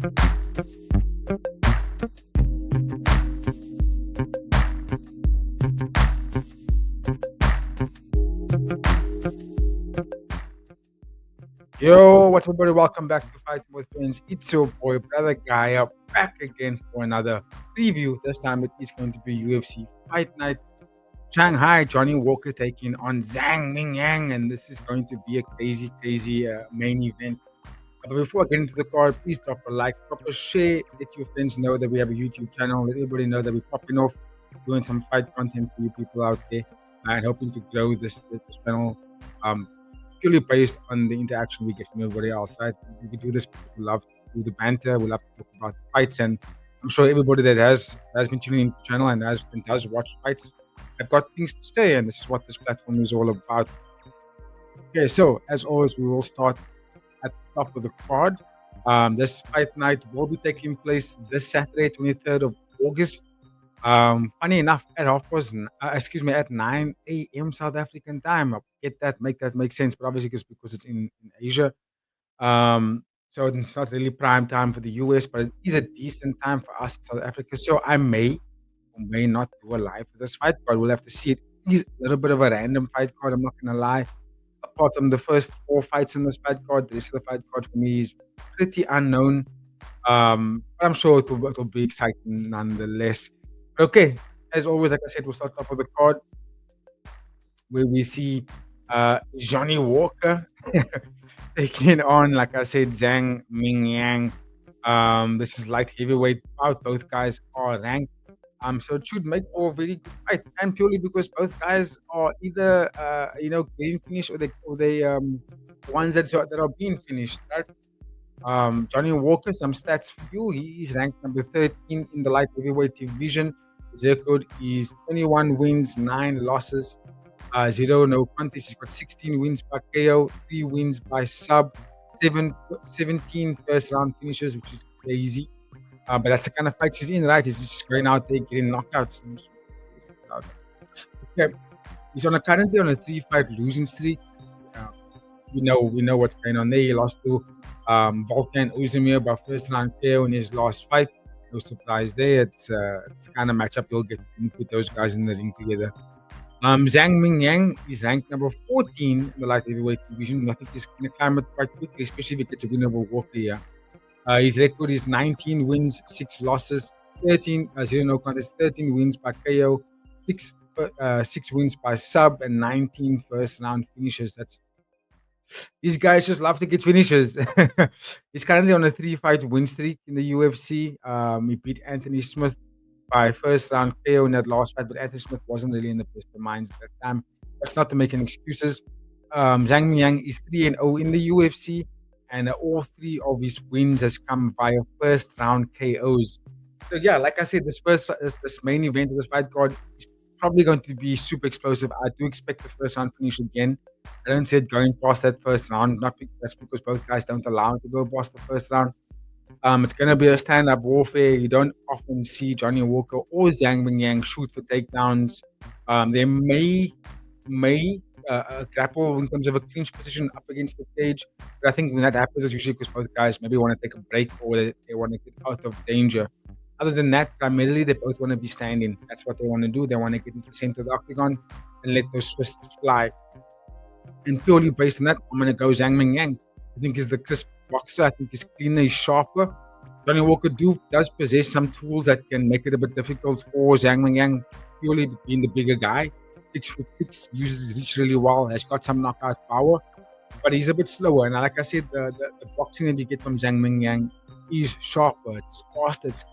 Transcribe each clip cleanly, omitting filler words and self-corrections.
Yo, what's up, everybody? Welcome back to Fighting with Friends. It's your boy, Brother Gaia, back again for another preview. This time it is going to be UFC Fight Night Shanghai. Johnny Walker taking on Zhang Mingyang, and this is going to be a crazy main event. But before I get into the card, please drop a like, drop a share, let your friends know that we have a YouTube channel, let everybody know that we're popping off, doing some fight content for you people out there, and hoping to grow this channel. Purely based on the interaction we get from everybody else, right? We do this because we love to do the banter, we love to talk about fights, and I'm sure everybody that has been tuning into the channel and does watch fights have got things to say, and this is what this platform is all about. Okay, so as always, we will start at the top of the card. This fight night will be taking place this Saturday, 23rd of August. Funny enough, at at 9 a.m. South African time. Get that, make that make sense, but obviously because it's in Asia. So it's not really prime time for the US, but it is a decent time for us in South Africa. So I may or may not do a live for this fight card. We'll have to see. It is a little bit of a random fight card, I'm not gonna lie. Apart from the first 4 fights in this fight card, the rest of the fight card for me is pretty unknown. But I'm sure it'll be exciting nonetheless. Okay, as always, like I said, we'll start off with the card where we see Johnny Walker taking on, like I said, Zhang Mingyang. This is light heavyweight bout. Both guys are ranked. So it should make for a very good fight, and purely because both guys are either getting finished or they ones that are being finished, right? Johnny Walker, some stats for you. He is ranked number 13 in the light heavyweight division. His record is 21 wins, 9 losses, 0 no contests. He's got 16 wins by KO, 3 wins by sub, 17 first round finishes, which is crazy. But that's the kind of fights he's in, right? He's just going out there getting knockouts. Okay, he's currently on a 3-fight losing streak. We know what's going on there. He lost to Volkan Oezdemir by first round KO in his last fight. No surprise there. It's the kind of matchup you'll get when you put those guys in the ring together. Zhang Mingyang is ranked number 14 in the light heavyweight division. I think he's going to climb it quite quickly, especially if he gets a win over Walker here. His record is 19 wins, 6 losses, 0 no contest, 13 wins by KO, 6 wins by sub, and 19 first round finishes. These guys just love to get finishes. He's currently on a 3-fight win streak in the UFC. He beat Anthony Smith by first round KO in that last fight, but Anthony Smith wasn't really in the best of minds at that time. That's not to make any excuses. Zhang Mingyang is 3-0 in the UFC, and all 3 of his wins has come via first round KOs. So yeah, like I said, this main event of this fight card is probably going to be super explosive. I do expect the first round finish again. I don't see it going past that first round. That's because both guys don't allow it to go past the first round. It's going to be a stand-up warfare. You don't often see Johnny Walker or Zhang Mingyang shoot for takedowns. They may grapple in terms of a clinch position up against the cage. But I think when that happens, it's usually because both guys maybe want to take a break or they want to get out of danger. Other than that, primarily they both want to be standing. That's what they want to do. They want to get into the center of the octagon and let those fists fly. And purely based on that, I'm going to go Zhang Mingyang. I think he's the crisp boxer. I think he's cleaner, he's sharper. Johnny Walker does possess some tools that can make it a bit difficult for Zhang Mingyang, purely being the bigger guy. 6'6", uses his reach really well, has got some knockout power, but he's a bit slower. And like I said, the boxing that you get from Zhang Mingyang is sharper. It's faster. It's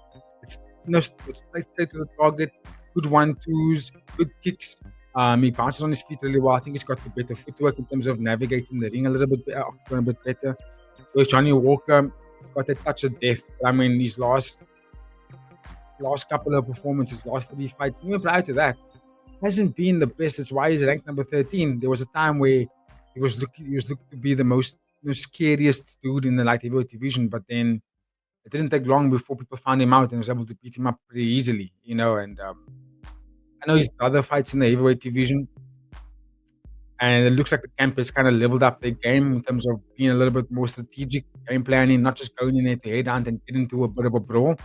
straight to the target. Good 1-2s, good kicks. He bounces on his feet really well. I think he's got the better footwork in terms of navigating the ring a little bit better. Whereas Johnny Walker got a touch of death. I mean, his last couple of performances, last 3 fights, even prior to that, hasn't been the best. That's why he's ranked number 13. There was a time where he was looked to be the scariest dude in the light heavyweight division, but then it didn't take long before people found him out and was able to beat him up pretty easily, And I know his other fights in the heavyweight division And it looks like the camp has kind of leveled up their game in terms of being a little bit more strategic, game planning, not just going in there to head hunt and get into a bit of a brawl.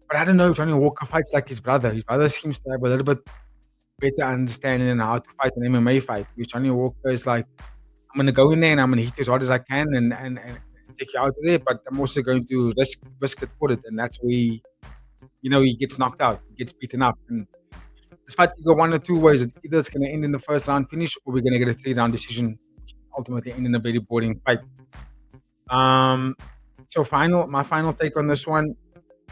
But I don't know, Johnny Walker fights like his brother. His brother seems to have a little bit better understanding on how to fight an MMA fight. Because Johnny Walker is like, I'm gonna go in there and I'm gonna hit you as hard as I can and take you out of there, but I'm also going to risk it for it. And that's where he gets knocked out, he gets beaten up. And this fight can go one or two ways. Either it's gonna end in the first round finish or we're gonna get a 3-round decision, which ultimately end in a very boring fight. So my final take on this one,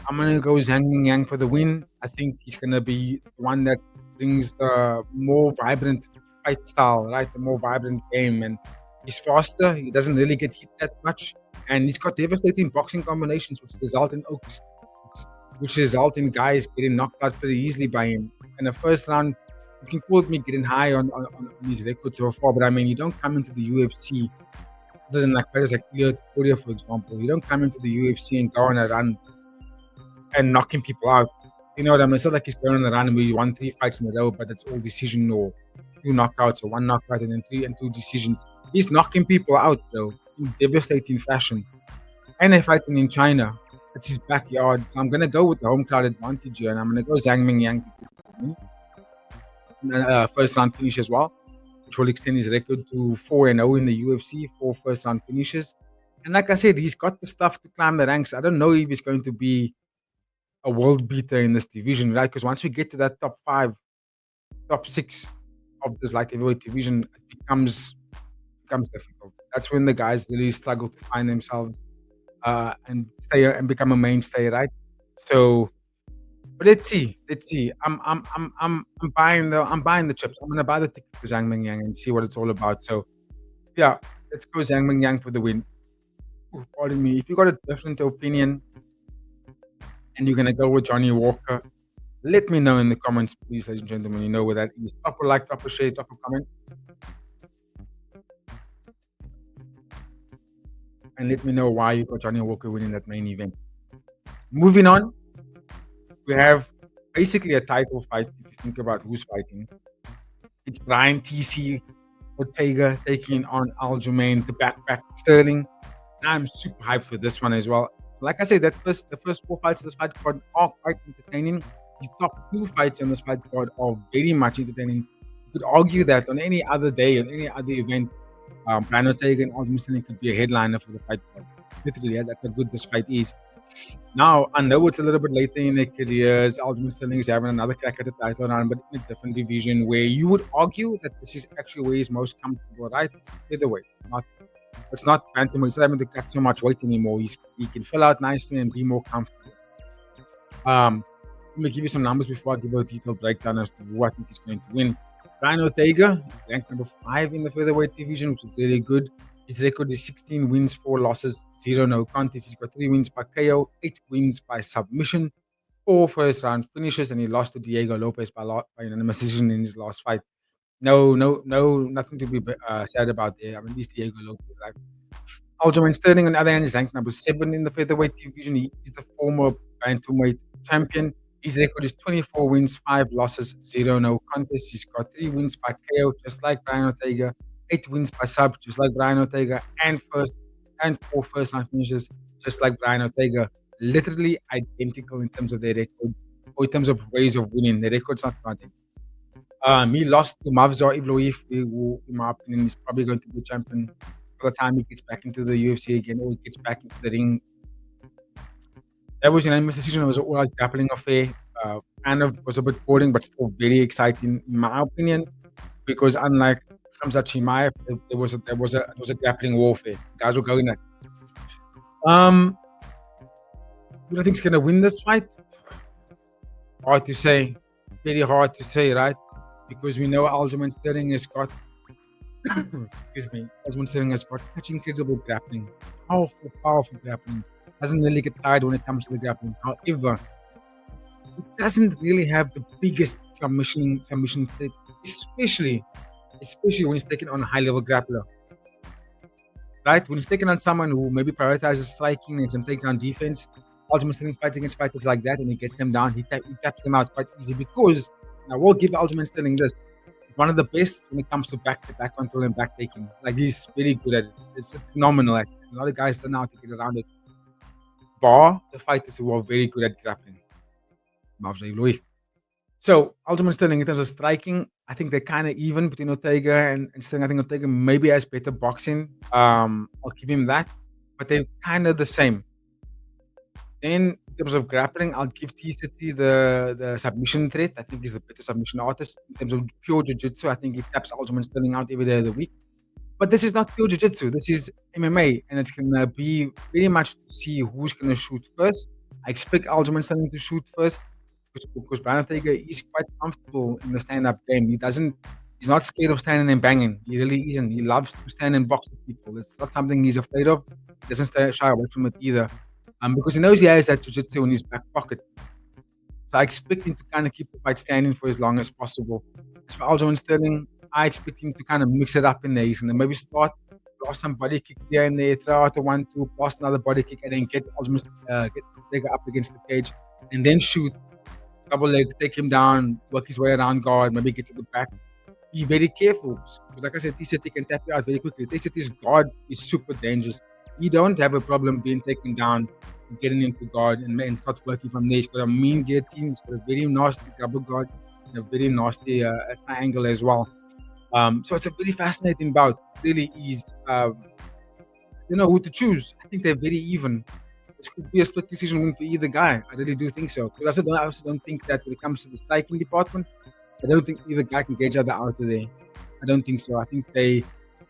I'm gonna go Zhang Mingyang for the win. I think he's gonna be the one that brings the more vibrant fight style, right? The more vibrant game, and he's faster. He doesn't really get hit that much, and he's got devastating boxing combinations, which result in guys getting knocked out pretty easily by him. In the first round, you can call me getting high on these records so far, but I mean, you don't come into the UFC other than like fighters like Korea, for example. You don't come into the UFC and go on a run and knocking people out. You know what I mean? It's not like he's going on a run where he won 3 fights in a row, but it's all decision or 2 knockouts or 1 knockout and then 3 and 2 decisions. He's knocking people out though in devastating fashion. And they're fighting in China. It's his backyard. So I'm gonna go with the home crowd advantage here, and I'm gonna go Zhang Mingyang first round finish as well, which will extend his record to 4-0 in the UFC, 4 first round finishes. And like I said, he's got the stuff to climb the ranks. I don't know if he's going to be a world beater in this division, right? Because once we get to that top 5, top 6 of this light heavyweight division, it becomes difficult. That's when the guys really struggle to find themselves and stay and become a mainstay, right? So, but let's see. I'm buying the chips. I'm gonna buy the ticket for Zhang Mingyang and see what it's all about. So, yeah, let's go Zhang Mingyang for the win. Ooh, pardon me. If you got a different opinion and you're gonna go with Johnny Walker, let me know in the comments, please, ladies and gentlemen. You know where that is. Drop a like, drop a share, drop a comment. And let me know why you got Johnny Walker winning that main event. Moving on, we have basically a title fight if you think about who's fighting. It's Brian TC Ortega taking on Aljamain the backpack Sterling. I'm super hyped for this one as well. Like I said, the first 4 fights of this fight card are quite entertaining. The top 2 fights on this fight card are very much entertaining. You could argue that on any other day, on any other event, Brian Ortega and Aljamain Sterling could be a headliner for the fight card. Literally, yeah, that's how good this fight is. Now, I know it's a little bit later in their careers. Aljamain Sterling is having another crack at the title run, but in a different division where you would argue that this is actually where he's most comfortable, right? It's featherweight. It's not bantamweight. He's not having to cut so much weight anymore. He can fill out nicely and be more comfortable. Let me give you some numbers before I give a detailed breakdown as to who I think is going to win. Brian Ortega, ranked number 5 in the featherweight division, which is really good. His record is 16 wins, 4 losses, 0 no contests. He's got 3 wins by KO, 8 wins by submission, 4 first round finishes, and he lost to Diego Lopez by unanimous decision in his last fight. No, nothing to be sad about there. I mean, at least Diego Lopez. Like Aljamain Sterling, on the other hand, is ranked number 7 in the featherweight division. He is the former bantamweight champion. His record is 24 wins, 5 losses, 0 no contests. He's got 3 wins by KO, just like Brian Ortega, 8 wins by sub, just like Brian Ortega, and 4 first round finishes, just like Brian Ortega. Literally identical in terms of their record, or in terms of ways of winning. Their record's not counting. He lost to Mavzar Evloev, who, in my opinion, is probably going to be champion by the time he gets back into the UFC again, or gets back into the ring. That was an unanimous decision. It was an all-out grappling affair. Kind of was a bit boring, but still very exciting, in my opinion, because unlike Khamzat Chimaev, it was a grappling warfare. Guys were going at it. Who do I think is going to win this fight? Hard to say. Very hard to say, right? Because we know Aljamain Sterling has got Aljamain Sterling has got such incredible grappling. Powerful grappling. Doesn't really get tired when it comes to the grappling. However, it doesn't really have the biggest submission threat, especially when he's taking on a high-level grappler. Right? When he's taking on someone who maybe prioritizes striking and some takedown defense, Aljamain Sterling fights against fighters like that and he gets them down. He taps them out quite easy because, now we'll give Aljamain Sterling this. one of the best when it comes to back control and back taking. Like he's very good at it. It's phenomenal. Like a lot of guys don't know how to get around it. Bar the fighters who are very good at grappling. So Aljamain Sterling in terms of striking, I think they're kind of even between Ortega and Sterling. I think Ortega maybe has better boxing. I'll give him that, but they're kind of the same. Then in terms of grappling, I'll give T-City the submission threat. I think he's the better submission artist. In terms of pure jiu-jitsu, I think he taps Aljamain Sterling out every day of the week. But this is not pure jiu-jitsu. This is MMA, and it's going to be very much to see who's going to shoot first. I expect Aljamain Sterling to shoot first because Brian Ortega is quite comfortable in the stand-up game. He's not scared of standing and banging. He really isn't. He loves to stand and box with people. It's not something he's afraid of. He doesn't shy away from it either. Because he knows he has that jiu-jitsu in his back pocket. So I expect him to kind of keep the fight standing for as long as possible. As for Aljamain Sterling, I expect him to kind of mix it up in there. He's going to maybe start, throw some body kicks here and there, throw out a 1-2, pass another body kick, and then get Ortega up against the cage, and then shoot, double leg, take him down, work his way around guard, maybe get to the back. Be very careful. Because like I said, T-City can tap you out very quickly. T-City's guard is super dangerous. He don't have a problem being taken down, getting into guard, and start working from there. He's got a mean guillotine. He's got a very nasty double guard and a very nasty triangle as well. So it's a very fascinating bout. It really is. You know who to choose. I think they're very even. This could be a split decision win for either guy. I really do think so. Because I also don't think that when it comes to the striking department, I don't think either guy can get each other out of there. I don't think so. I think they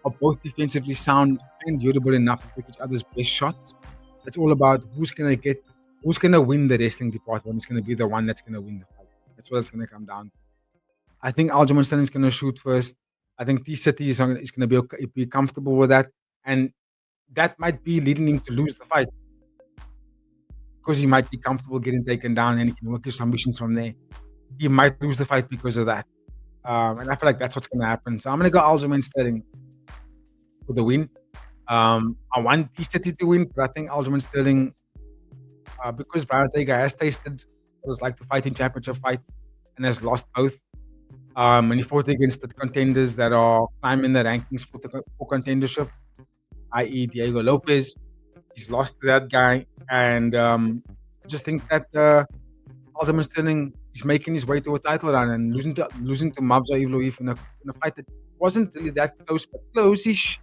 are both defensively sound and durable enough to pick each other's best shots. It's all about who's gonna win the wrestling department. It's gonna be the one that's gonna win the fight. That's what it's gonna come down to. I think Aljamain Sterling is gonna shoot first. I think T-City is gonna be comfortable with that, and that might be leading him to lose the fight because he might be comfortable getting taken down and he can work his submissions from there. He might lose the fight because of that, and I feel like that's what's gonna happen. So I'm gonna go Aljamain Sterling for the win. I want T-City to win, but I think Aljamain Sterling, because Brian Ortega has tasted what it was like to fight in championship fights and has lost both. And he fought against the contenders that are climbing the rankings for contendership, i.e. Diego Lopez. He's lost to that guy. And I just think that Aljamain Sterling is making his way to a title run and losing to Mabza Evloev in a fight that wasn't really that close, but close-ish.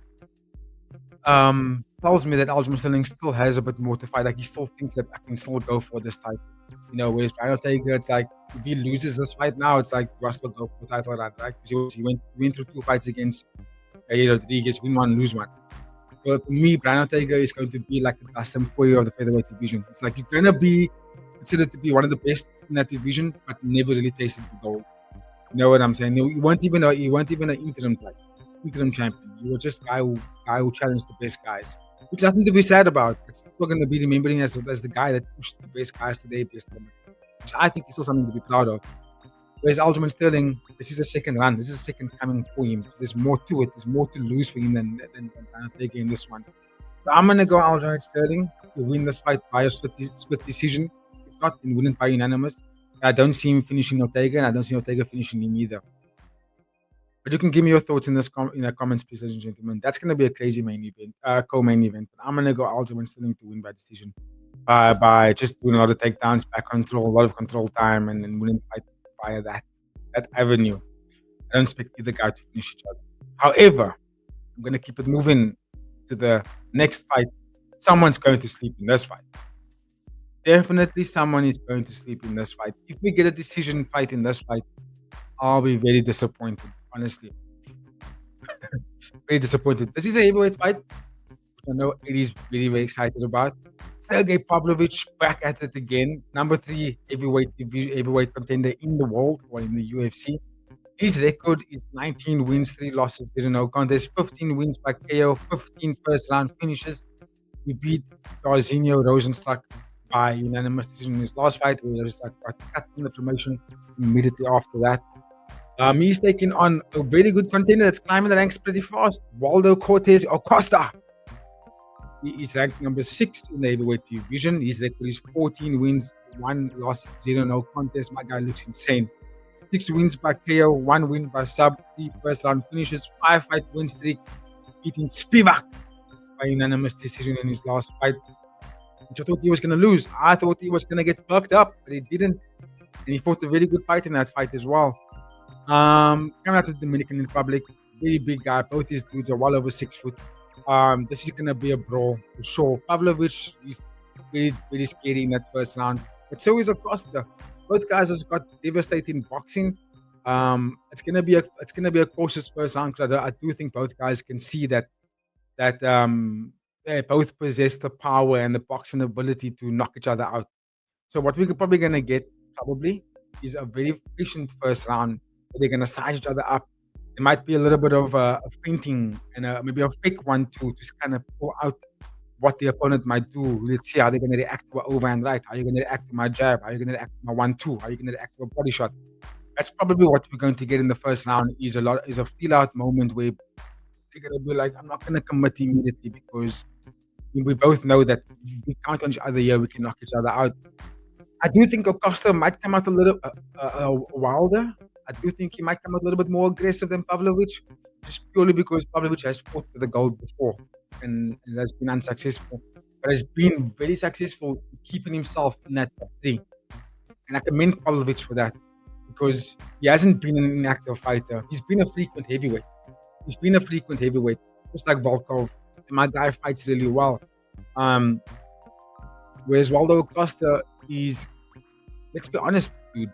Tells me that Aljamain Sterling still has a bit more to fight. Like he still thinks that I can still go for this title. You know, whereas Brian Ortega, it's like if he loses this fight now, it's like Russell go for the title run, right? Because he went through 2 fights against Rodriguez, win one, lose one. So for me, Brian Ortega is going to be like the Dustin Poirier of the featherweight division. It's like you're gonna be considered to be one of the best in that division, but never really tasted the gold. You know what I'm saying? You weren't even an interim champion. You were just guy who challenged the best guys. Which is nothing to be sad about. It's still going to be remembering as the guy that pushed the best guys to their best limit. Which I think is still something to be proud of. Whereas Aljamain Sterling, this is a second run. This is a second coming for him. So there's more to it. There's more to lose for him than Ortega in this one. So I'm going to go Aljamain Sterling to win this fight by a split decision. If not, then win it by unanimous. I don't see him finishing Ortega, and I don't see Ortega finishing him either. But you can give me your thoughts in the comments, please, ladies and gentlemen. That's going to be a crazy co-main event. But I'm going to go Aljamain Sterling to win by decision by just doing a lot of takedowns, back control, a lot of control time, and then winning the fight via that avenue. I don't expect either guy to finish each other. However, I'm going to keep it moving to the next fight. Someone's going to sleep in this fight. Definitely someone is going to sleep in this fight. If we get a decision fight in this fight, I'll be very disappointed. Honestly, very disappointed. This is a heavyweight fight. I know it is very, very excited about. Sergey Pavlovich back at it again. Number 3 heavyweight contender in the world or in the UFC. His record is 19 wins, 3 losses, 0 contests, 15 wins by KO, 15 first round finishes. He beat Jairzinho Rosenstruck by unanimous decision in his last fight, where Rosenstruck got cut in the promotion immediately after that. He's taking on a very good contender that's climbing the ranks pretty fast, Waldo Cortez or Costa. He is ranked number 6 in the heavyweight division. His record is 14 wins, 1 loss, 0 no contest. My guy looks insane. 6 wins by KO, 1 win by sub, 3 first round finishes, 5-fight win streak, beating Spivak by unanimous decision in his last fight, which I thought he was going to lose. I thought he was going to get fucked up, but he didn't. And he fought a very good fight in that fight as well. Coming out of the Dominican Republic, very big guy. Both these dudes are well over 6 foot. This is gonna be a brawl for sure. Pavlovich is very, very scary in that first round, but so is Costa. Both guys have got devastating boxing. It's gonna be a cautious first round because I do think both guys can see that they both possess the power and the boxing ability to knock each other out. So what we're probably gonna get is a very efficient first round. Where they're gonna size each other up. There might be a little bit of a feinting and maybe a fake one to just kind of pull out what the opponent might do. Let's see how they're gonna react to an overhand right. How are you gonna react to my jab? How are you gonna react to my 1-2? How are you gonna react to a body shot? That's probably what we're going to get in the first round. Is a feel out moment where they're gonna be like, I'm not gonna commit immediately because we both know that if we count on each other here, we can knock each other out. I do think Costa might come out a little wilder. I do think he might come out a little bit more aggressive than Pavlovich, just purely because Pavlovich has fought for the gold before and has been unsuccessful, but has been very successful in keeping himself in that top three. And I commend Pavlovich for that because he hasn't been an inactive fighter. He's been a frequent heavyweight. Just like Volkov. And my guy fights really well. Whereas Waldo Costa is, let's be honest, dude,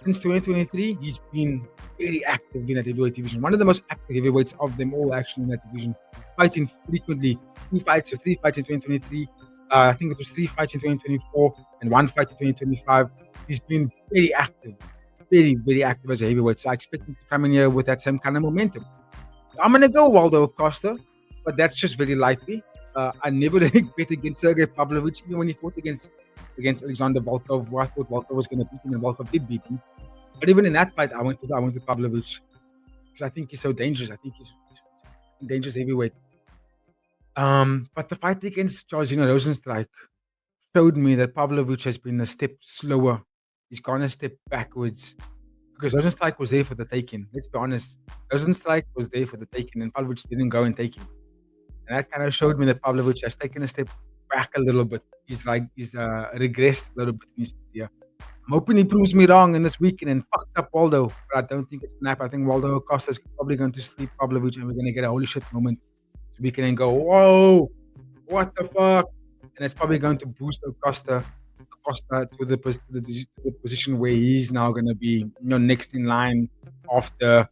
since 2023, he's been very active in that heavyweight division. One of the most active heavyweights of them all, actually, in that division. Fighting frequently. 2 fights or 3 fights in 2023. I think it was 3 fights in 2024 and 1 fight in 2025. He's been very active. Very, very active as a heavyweight. So I expect him to come in here with that same kind of momentum. I'm going to go Waldo Costa, but that's just very lightly. I never really bet against Sergey Pavlovich, even when he fought against Alexander Volkov, who I thought Volkov was going to beat him, and Volkov did beat him. But even in that fight, I went to Pavlovich because I think he's so dangerous. I think he's a dangerous heavyweight. But the fight against Jairzinho Rozenstruik showed me that Pavlovich has been a step slower. He's gone a step backwards because Rozenstruik was there for the taking. Let's be honest. Rozenstruik was there for the taking, and Pavlovich didn't go and take him. And that kind of showed me that Pavlovich has taken a step back a little bit. He's regressed a little bit in his career. I'm hoping he proves me wrong in this weekend and fucks up Waldo. But I don't think it's gonna happen. I think Waldo Costa is probably going to sleep Pavlovich, and we're gonna get a holy shit moment. So we can then go, whoa, what the fuck? And it's probably going to boost Costa to the position where he's now gonna be, next in line after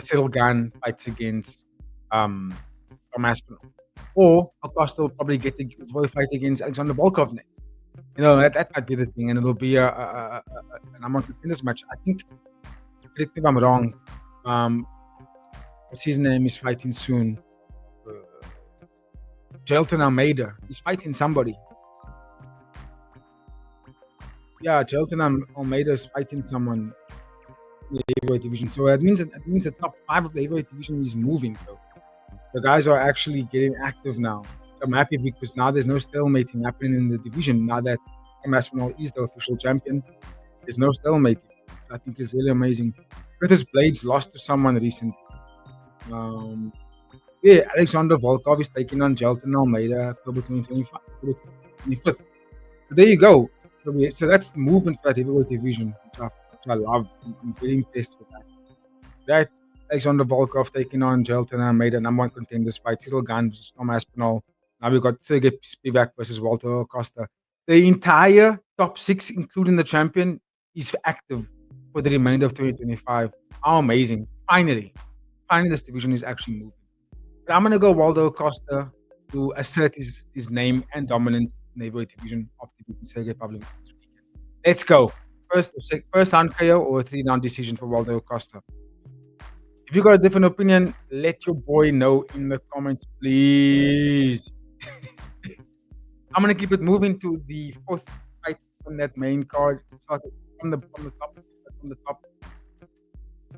Cyril Gane fights against Tom Aspinall. Or Costa will probably get to fight against Alexander Volkov next. That might be the thing, and it'll be an amount in this match. I think, correct me if I'm wrong, what's his name is fighting soon? Jailton Almeida. He's fighting somebody. Yeah, Jailton Almeida is fighting someone in the heavyweight division. So that means the top 5 of the heavyweight division is moving, though. The guys are actually getting active now. So I'm happy because now there's no stalemating happening in the division. Now that Aspinall is the official champion, there's no stalemating. I think it's really amazing. Curtis Blades lost to someone recently. Alexander Volkov is taking on Jailton Almeida October 2025, October 25th. So there you go. So that's the movement for that heavyweight division, which I love. I'm very impressed with that. That Alexander Volkov taking on Jailton Almeida, number 1 contenders fight. Cyril Gane versus Tom Aspinall. Now we've got Sergey Spivak versus Walter Costa. The entire top 6, including the champion, is active for the remainder of 2025. How amazing. Finally, this division is actually moving. But I'm going to go Waldo Costa to assert his name and dominance in the heavyweight division after beating Sergey Pavlovich this weekend. Let's go. First round KO or a 3-round decision for Waldo Costa. If you got a different opinion, let your boy know in the comments, please. I'm going to keep it moving to the 4th fight on that main card. From the top.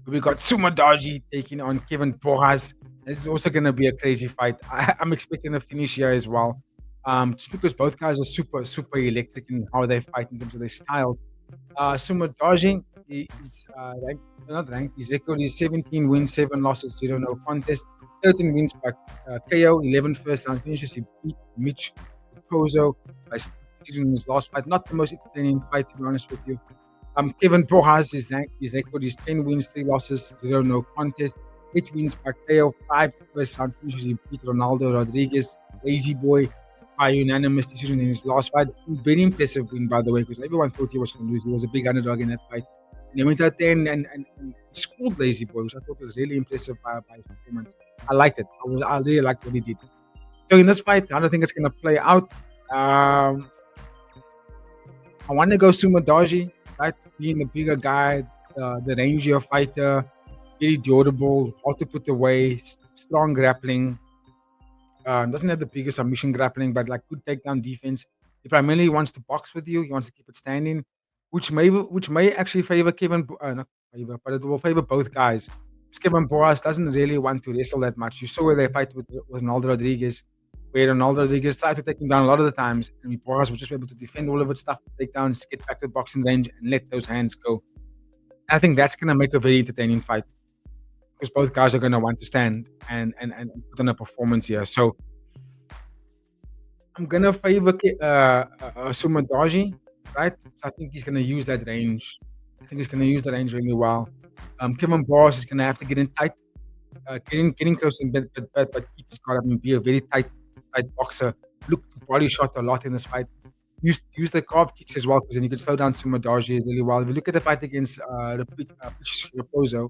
We got Sumadaji taking on Kevin Poras. This is also going to be a crazy fight. I'm expecting a finish here as well. Just because both guys are super, super electric in how they fight in terms of their styles. Sumadaji is not ranked. His record is 17 wins, 7 losses, 0 no contest. 13 wins by KO, 11 first round finishes. He beat Mitch Pozo by decision in his last fight. Not the most entertaining fight, to be honest with you. Kevin Poras, his record is 10 wins, 3 losses, 0 no contest. 8 wins by KO, 5 first round finishes. He beat Ronaldo Rodriguez, Lazy Boy, by unanimous decision in his last fight. Very impressive win, by the way, because everyone thought he was going to lose. He was a big underdog in that fight. And he went out there and schooled Lazy Boy, which I thought was really impressive by his performance. I liked it. I really liked what he did. So in this fight, I don't think it's going to play out. I want to go Sumadaji, right? Being the bigger guy, the rangier fighter, very durable, hard to put away, strong grappling. Doesn't have the biggest submission grappling, but like good takedown defense. He primarily wants to box with you. He wants to keep it standing, which may actually favor not favor, but it will favor both guys. Because Kevin Boras doesn't really want to wrestle that much. You saw where they fight with Ronaldo Rodriguez, where Ronaldo Rodriguez tried to take him down a lot of the times, and Boras was just able to defend all of its stuff, takedowns, get back to the boxing range, and let those hands go. I think that's gonna make a very entertaining fight because both guys are gonna want to stand and put on a performance here. So I'm gonna favor Sumadaji, right? So I think he's gonna use that range. I think he's gonna use that range really well. Kevin Boss is gonna have to get in tight, getting close and but keep his guard up and be a very tight boxer. Look to body shot a lot in this fight. Use the carve kicks as well because then you can slow down Sumadaji really well. If you look at the fight against Raposo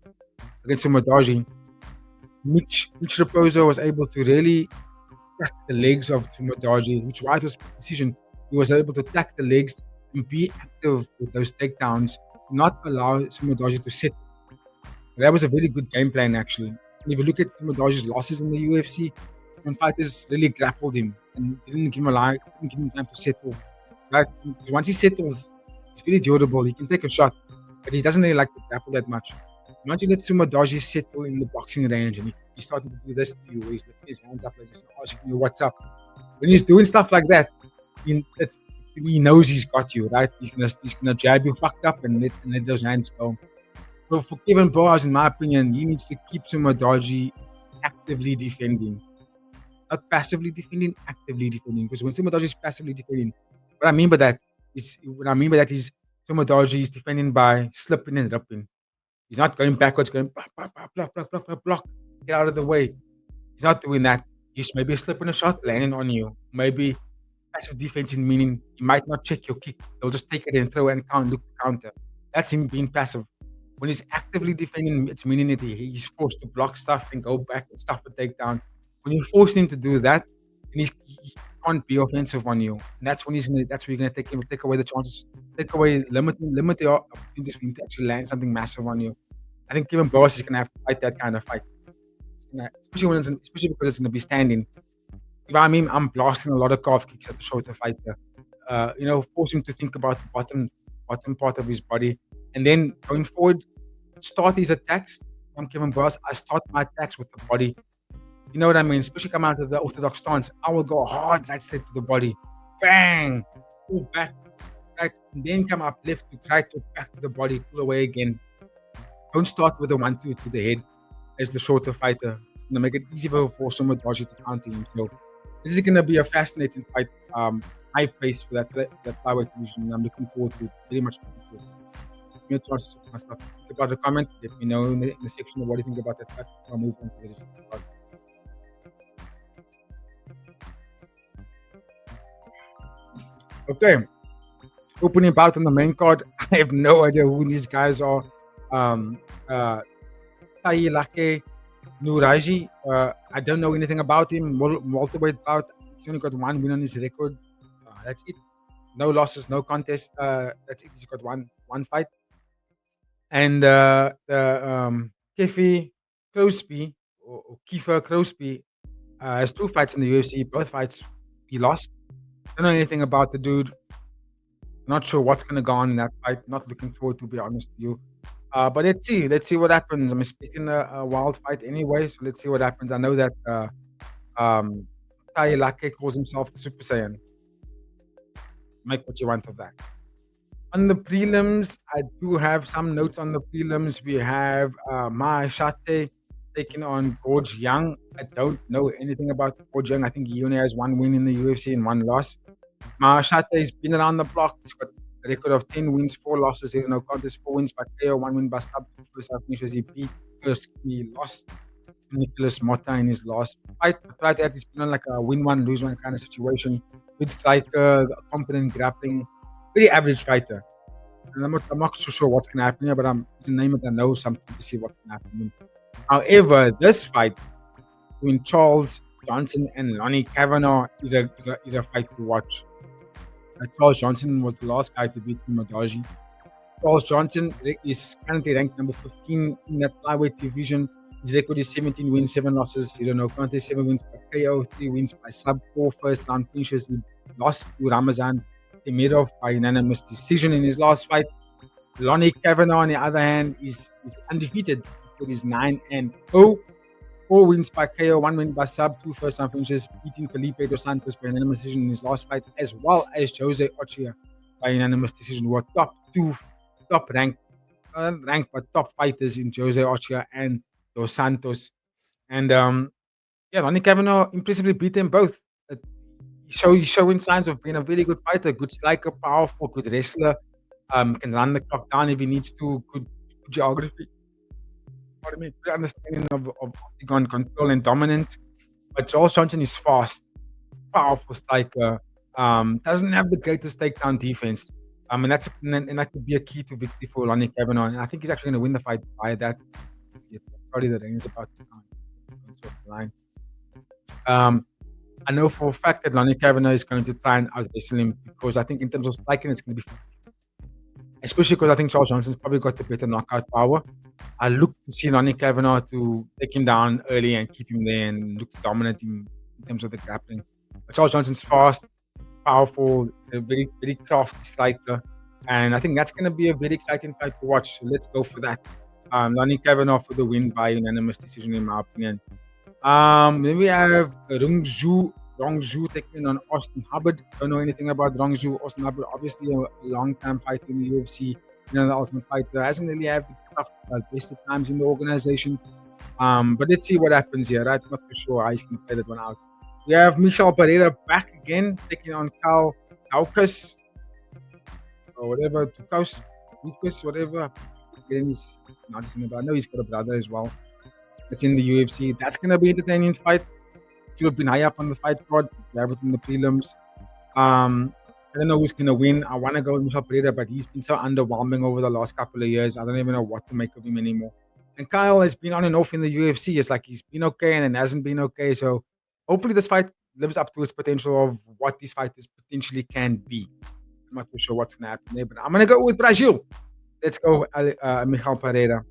against Sumadaji, Mitch Raposo was able to really attack the legs of Sumadaji, which right was decision. He was able to attack the legs and be active with those takedowns, not allow Sumadaji to sit. That was a very good game plan, actually. And if you look at Sumadaji's losses in the UFC, when fighters really grappled him and didn't give him time to settle. Right? Because once he settles, he's very durable. He can take a shot, but he doesn't really like to grapple that much. Once you let Sumadaji settle in the boxing range and he started to do this to you, where he's lifting his hands up like he's asking you what's up. When he's doing stuff like that, he knows he's got you, right? He's gonna jab you fucked up and let those hands go. So for Kevin Boas, in my opinion, he needs to keep Sumadaji actively defending. Not passively defending, actively defending. Because when Sumadaji is passively defending, what I mean by that is Sumadaji is defending by slipping and ripping. He's not going backwards, going block, get out of the way. He's not doing that. He's maybe slipping a shot, landing on you. Maybe passive defense, meaning he might not check your kick. They'll just take it and throw and look to counter. That's him being passive. When he's actively defending, it's meaning that he's forced to block stuff and go back and stuff a takedown. When you force him to do that, then he can't be offensive on you. And that's when that's where you're gonna take away the chances, limit the opportunities for him to actually land something massive on you. I think Kevin Boas is gonna have to fight that kind of fight. Especially because it's gonna be standing. If I'm blasting a lot of calf kicks at the shorter fighter. Force him to think about the bottom part of his body. And then going forward, start his attacks. I'm Kevin Boas. I start my attacks with the body. You know what I mean? Especially come out of the orthodox stance. I will go hard right straight to the body. Bang! Pull back. Right, and then come up left to try to back to the body, pull away again. Don't start with a 1-2 to the head as the shorter fighter. It's going to make it easier for Sumadaji to counter him. So this is going to be a fascinating fight. High pace for that flyweight division. I'm looking forward to it. Very much looking forward to it. Give me a chance to check my stuff. Think about the comment. Let me know in the section of what you think about that fight. I'll move on to the rest of the part. Okay. Opening bout on the main card. I have no idea who these guys are. Tailake Nuraji. I don't know anything about him. Welterweight bout. He's only got one win on his record. That's it. No losses, no contest. That's it. He's got one fight. And Kefi Crosby or Kiefer Crosby has 2 fights in the UFC. Both fights he lost. Don't know anything about the dude. Not sure what's going to go on in that fight. Not looking forward to be honest with you. But let's see what happens. I'm expecting a wild fight anyway, so let's see what happens. I know that Tailake calls himself the Super Saiyan. Make what you want of that. On the prelims, I do have some notes on the prelims. We have Mahashate taking on Gorge Young. I don't know anything about Gorge Young. I think he only has one win in the UFC and one loss. Mahashate has been around the block. He's got a record of 10 wins, 4 losses, 0 no contest, 4 wins by KO, 1 win by sub. First half finishes he beat first. He lost to Nicholas Motta in his last fight. But prior to that, he's been on like a win one, lose one kind of situation. Good striker, competent grappling, very average fighter. And I'm not so sure what's going to happen here, but it's a name that I know something to see what's going to happen. However, this fight between Charles Johnson and Lonnie Kavanagh is a fight to watch. Charles Johnson was the last guy to beat Sumadaji. Charles Johnson is currently ranked number 15 in that flyweight division. His record is 17 wins, 7 losses. You don't know, contest 7 wins by KO, 3 wins by sub, 4 first round finishes. He lost to Ramazan Emirov by unanimous decision in his last fight. Lonnie Kavanagh, on the other hand, is undefeated. It is 9-0. 4 wins by KO, 1 win by sub, 2 first round finishes, beating Felipe Dos Santos by unanimous decision in his last fight, as well as Jose Ortega by unanimous decision, who are top ranked but top fighters in Jose Ortega and Dos Santos. And Lonnie Kavanagh impressively beat them both. He's showing signs of being a very good fighter, good striker, powerful, good wrestler. Can run the clock down if he needs to. Good geography. Good understanding of octagon control and dominance. But Charles Johnson is fast, powerful striker. Doesn't have the greatest takedown defense. And that could be a key to victory for Lonnie Kavanagh. And I think he's actually going to win the fight by that. Sorry, the rain is about to come off the line. I know for a fact that Lonnie Kavanagh is going to try and out-wrestle him, because I think in terms of striking, it's going to be, especially because I think Charles Johnson's probably got the better knockout power. I look to see Lonnie Kavanagh to take him down early and keep him there and look to dominate him in terms of the grappling. But Charles Johnson's fast, powerful, a very, very crafty striker. And I think that's going to be a very exciting fight to watch. So let's go for that. Lonnie Kavanagh for the win by unanimous decision, in my opinion. Then we have Rongzhu taking on Austin Hubbard. Don't know anything about Rongzhu. Austin Hubbard, obviously a long-time fighter in the UFC, the Ultimate Fighter. Hasn't really had the tough, best of times in the organization. But let's see what happens here, right? Not too sure how he's going to play that one out. We have Michel Pereira back again, taking on Cal Daukas, or whatever, Lucas, whatever. He's not just I know he's got a brother as well. It's in the UFC. That's going to be an entertaining fight. Should have been high up on the fight card. We have it in the prelims. I don't know who's going to win. I want to go with Michel Pereira, but he's been so underwhelming over the last couple of years. I don't even know what to make of him anymore. And Kyle has been on and off in the UFC. It's like he's been okay and then hasn't been okay. So hopefully this fight lives up to its potential of what these fighters potentially can be. I'm not too sure what's going to happen there, but I'm going to go with Brazil. Let's go Michel Pereira.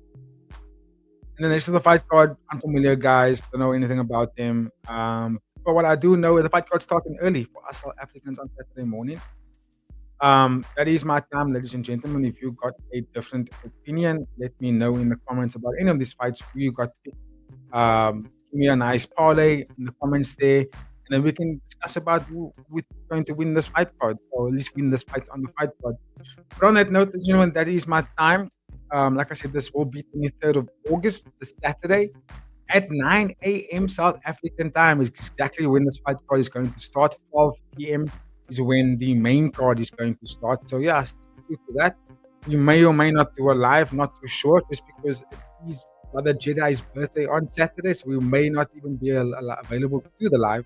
And then next to the fight card, unfamiliar guys, don't know anything about them. But what I do know is the fight card starting early for us South Africans on Saturday morning. That is my time, ladies and gentlemen. If you got a different opinion, let me know in the comments about any of these fights. Who you got? Give me a nice parlay in the comments there, and then we can discuss about who is going to win this fight card, or at least win this fight on the fight card. But on that note, that is my time. Like I said, this will be 23rd of August, this Saturday, at 9 a.m. South African time. Is exactly when this fight card is going to start. 12 p.m. is when the main card is going to start. So yeah, stick to that. We may or may not do a live, not too sure, just because it is Brother Jedi's birthday on Saturday, so we may not even be available to do the live.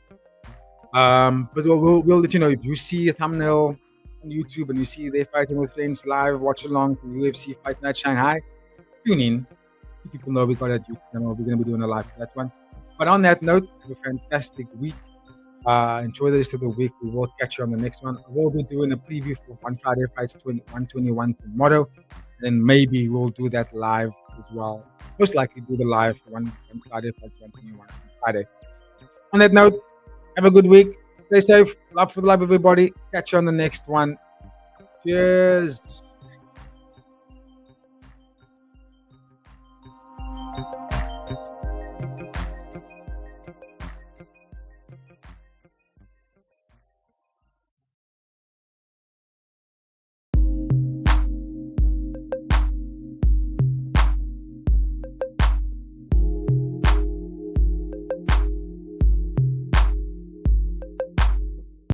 But we'll let you know. If you see a thumbnail on YouTube and you see they're fighting with friends live, watch along to UFC Fight Night Shanghai, tune in. People know we got that YouTube channel. We're going to be doing a live for that one. But on that note, have a fantastic week. Enjoy the rest of the week. We will catch you on the next one. I will be doing a preview for One Friday Fights 121 tomorrow. And maybe we'll do that live as well. Most likely do the live for One Friday Fights 121 on Friday. On that note, have a good week. Stay safe. Love for the love, everybody. Catch you on the next one. Cheers.